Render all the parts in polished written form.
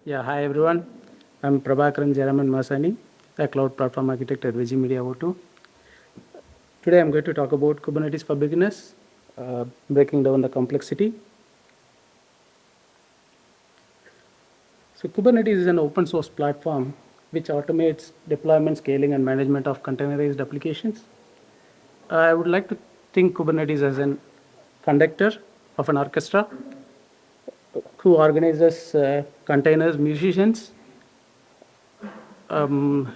Yeah, hi everyone. I'm Prabhakaran, Jayaraman, Masani, a cloud platform architect at Vigi Media O2. Today I'm going to talk about Kubernetes for beginners, breaking down the complexity. So Kubernetes is an open source platform which automates deployment, scaling, and management of containerized applications. I would like to think Kubernetes as an conductor of an orchestra who organizes containers, musicians, and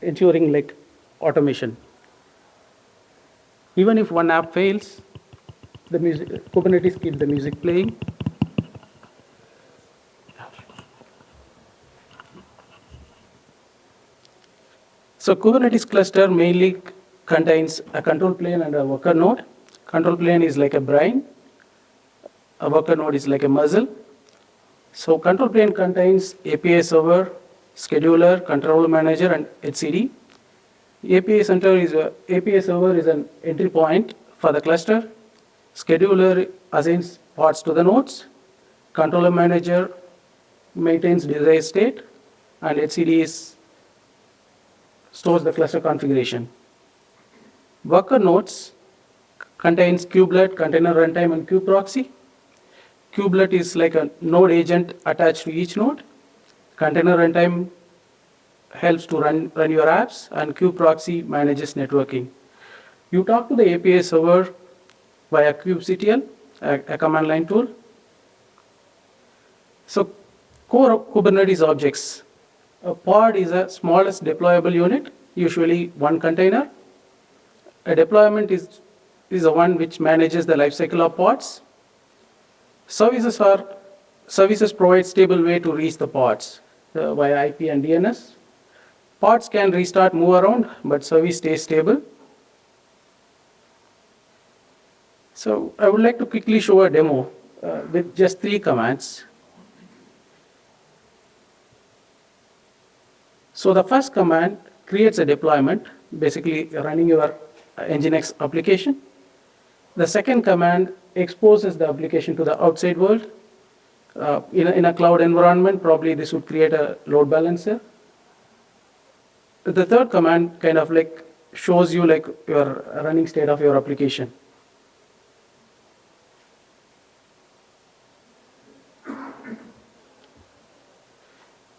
ensuring like automation. Even if one app fails, the Kubernetes keeps the music playing. So Kubernetes cluster mainly contains a control plane and a worker node. Control plane is like a brain. A worker node is like a muzzle. So control plane contains API server, scheduler, control manager, and etcd. API server is an entry point for the cluster. Scheduler assigns pods to the nodes. Controller manager maintains desired state, and etcd stores the cluster configuration. Worker nodes contains kubelet, container runtime, and kubeproxy. Kubelet is like a node agent attached to each node. Container runtime helps to run your apps, and kubeproxy manages networking. You talk to the API server via kubectl, a command line tool. So core Kubernetes objects. A pod is the smallest deployable unit, usually one container. A deployment is the one which manages the lifecycle of pods. Services provide stable way to reach the pods via IP and DNS. Pods can restart, move around, but service stays stable. So I would like to quickly show a demo with just 3 commands. So the first command creates a deployment, basically running your Nginx application. The second command exposes the application to the outside world. In a cloud environment, probably this would create a load balancer. The third command kind of like shows you like your running state of your application.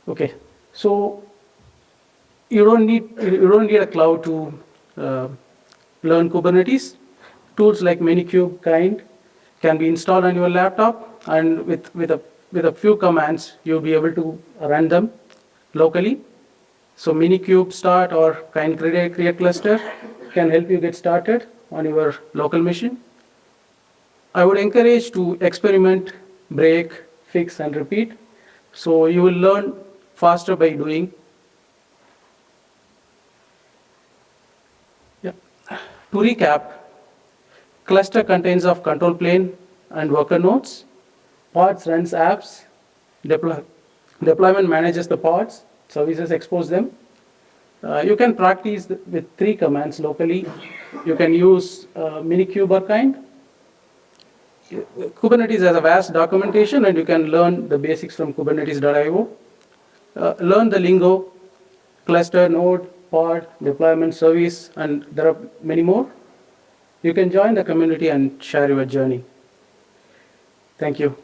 Okay, so you don't need a cloud to learn Kubernetes. Tools like Minikube kind can be installed on your laptop, and with a few commands you'll be able to run them locally. So Minikube start or kind create cluster can help you get started on your local machine. I would encourage to experiment, break, fix, and repeat. So you will learn faster by doing. Yeah. To recap, cluster contains of control plane and worker nodes. Pods runs apps. Deployment manages the pods. Services expose them. You can practice with 3 commands locally. You can use Minikube or kind. Kubernetes has a vast documentation, and you can learn the basics from kubernetes.io. Learn the lingo, cluster, node, pod, deployment, service, and there are many more. You can join the community and share your journey. Thank you.